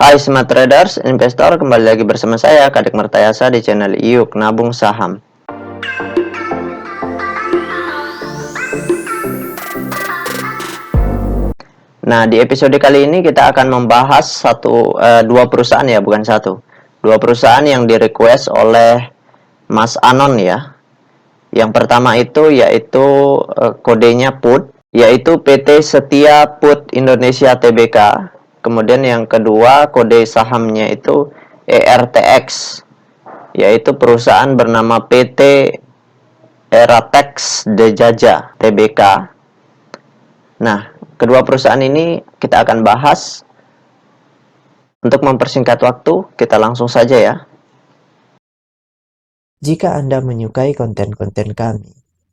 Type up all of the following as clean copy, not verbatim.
Hai Smart Traders, investor, kembali lagi bersama saya Kadek Mertayasa di channel Yuk Nabung Saham. Nah, di episode kali ini kita akan membahas dua perusahaan ya, bukan satu. Dua perusahaan yang di-request oleh Mas Anon ya. Yang pertama itu yaitu kodenya PUT, yaitu PT Setia PUT Indonesia Tbk. Kemudian yang kedua kode sahamnya itu ERTX, yaitu perusahaan bernama PT Eratex Dejaja Tbk. Nah, kedua perusahaan ini kita akan bahas. Untuk mempersingkat waktu, kita langsung saja ya. Jika Anda menyukai konten-konten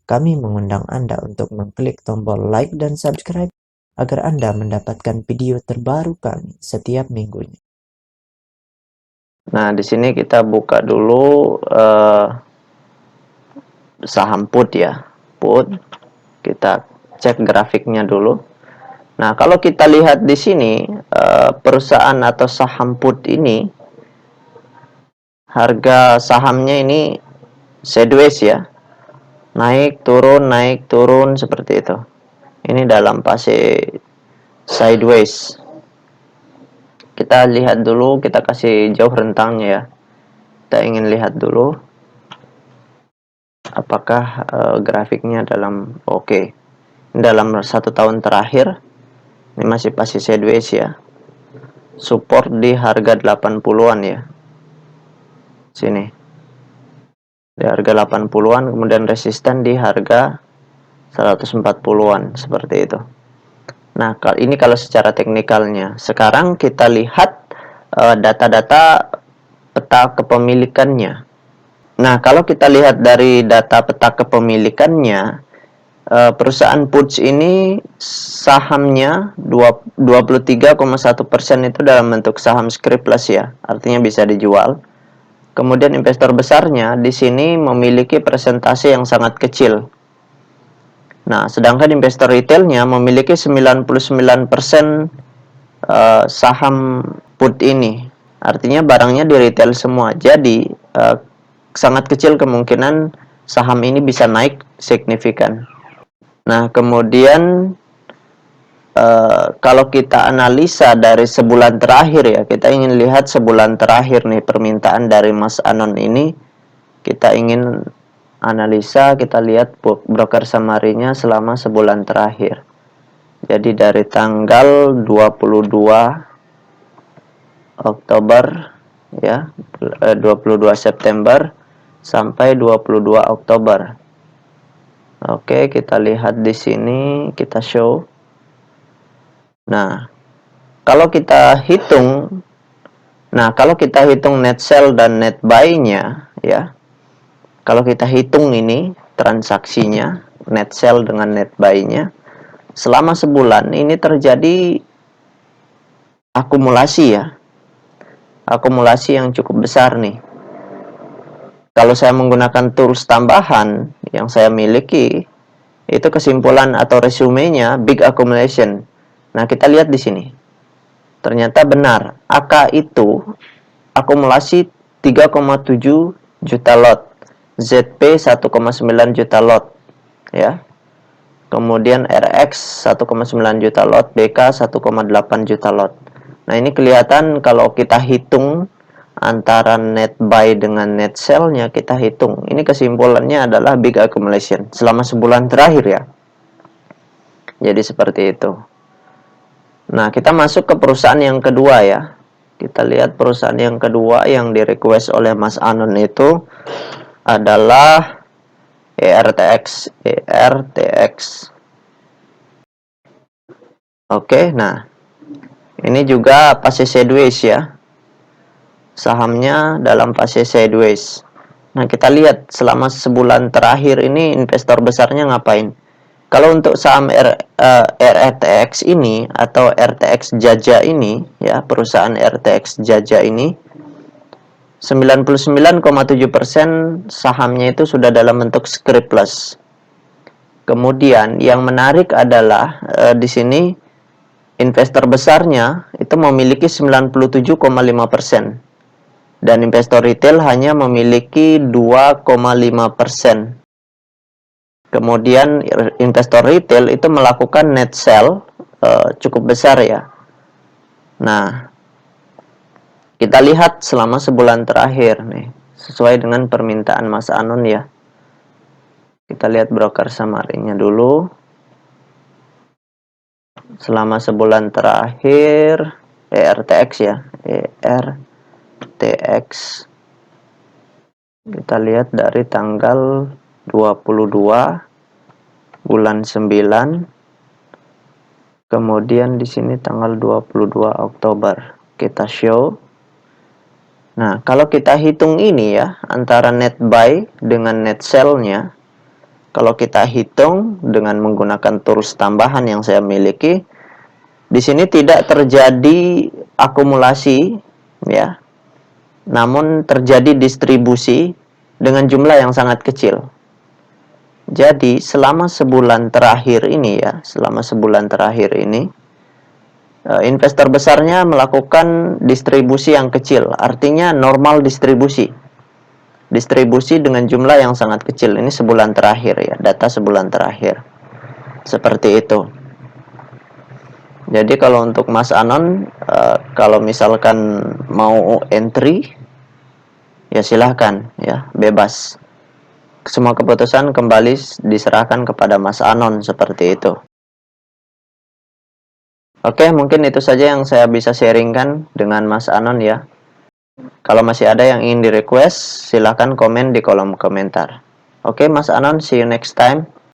kami mengundang Anda untuk mengklik tombol like dan subscribe agar Anda mendapatkan video terbaru kami setiap minggunya. Nah, di sini kita buka dulu saham PUT ya. PUT. Kita cek grafiknya dulu. Nah, kalau kita lihat di sini perusahaan atau saham PUT ini, harga sahamnya ini sideways ya. Naik turun seperti itu. Ini dalam fase sideways. Kita lihat dulu, kita kasih jauh rentangnya ya. Kita ingin lihat dulu apakah grafiknya dalam oke. Dalam 1 tahun terakhir ini masih sideways ya. Support di harga 80-an ya. Sini. Di harga 80-an, kemudian resisten di harga 140-an seperti itu. Nah, ini kalau secara teknikalnya. Sekarang kita lihat data-data peta kepemilikannya. Nah, kalau kita lihat dari data peta kepemilikannya, perusahaan PUT ini sahamnya 23,1% itu dalam bentuk saham scriptless ya, artinya bisa dijual. Kemudian investor besarnya di sini memiliki persentase yang sangat kecil. Nah, sedangkan investor retailnya memiliki 99% saham PUT ini. Artinya barangnya di retail semua. Jadi sangat kecil kemungkinan saham ini bisa naik signifikan. Nah, kemudian kalau kita analisa dari sebulan terakhir ya, kita ingin lihat sebulan terakhir nih permintaan dari Mas Anon ini. Kita ingin analisa, kita lihat broker summary-nya selama sebulan terakhir. Jadi dari tanggal 22 Oktober ya, 22 September sampai 22 Oktober. Oke, kita lihat di sini, kita show. Nah, kalau kita hitung net sell dan net buy-nya ya. Kalau kita hitung ini transaksinya, net sell dengan net buy-nya, selama sebulan ini terjadi akumulasi ya. Akumulasi yang cukup besar nih. Kalau saya menggunakan tools tambahan yang saya miliki, itu kesimpulan atau resumenya big accumulation. Nah, kita lihat di sini. Ternyata benar, AK itu akumulasi 3,7 juta lot, ZP 1,9 juta lot ya. Kemudian RX 1,9 juta lot, BK 1,8 juta lot. Nah, ini kelihatan kalau kita hitung antara net buy dengan net sell-nya, kita hitung. Ini kesimpulannya adalah big accumulation selama sebulan terakhir ya. Jadi seperti itu. Nah, kita masuk ke perusahaan yang kedua ya. Kita lihat perusahaan yang kedua yang di-request oleh Mas Anon itu adalah ERTX. Oke, nah. Ini juga fase sideways ya. Sahamnya dalam fase sideways. Nah, kita lihat selama sebulan terakhir ini investor besarnya ngapain? Kalau untuk saham RTX ini atau RTX Jaja ini ya, perusahaan RTX Jaja ini 99,7% sahamnya itu sudah dalam bentuk scriptless. Kemudian yang menarik adalah di sini investor besarnya itu memiliki 97,5%. Dan investor retail hanya memiliki 2,5%. Kemudian investor retail itu melakukan net sell cukup besar ya. Nah, kita lihat selama sebulan terakhir nih, sesuai dengan permintaan Mas Anon ya. Kita lihat broker summary-nya dulu. Selama sebulan terakhir, ERTX ya, ERTX. Kita lihat dari tanggal 22 bulan 9. Kemudian di sini tanggal 22 Oktober. Kita show. Nah, kalau kita hitung ini ya, antara net buy dengan net sell-nya, kalau kita hitung dengan menggunakan tools tambahan yang saya miliki, di sini tidak terjadi akumulasi ya, namun terjadi distribusi dengan jumlah yang sangat kecil. Jadi, selama sebulan terakhir ini ya, investor besarnya melakukan distribusi yang kecil, artinya normal distribusi dengan jumlah yang sangat kecil. Ini sebulan terakhir ya, data sebulan terakhir seperti itu. Jadi kalau untuk Mas Anon, kalau misalkan mau entry ya silahkan ya, bebas. Semua keputusan kembali diserahkan kepada Mas Anon seperti itu. Oke, mungkin itu saja yang saya bisa sharingkan dengan Mas Anon ya. Kalau masih ada yang ingin di request, silahkan komen di kolom komentar. Oke, Mas Anon, see you next time.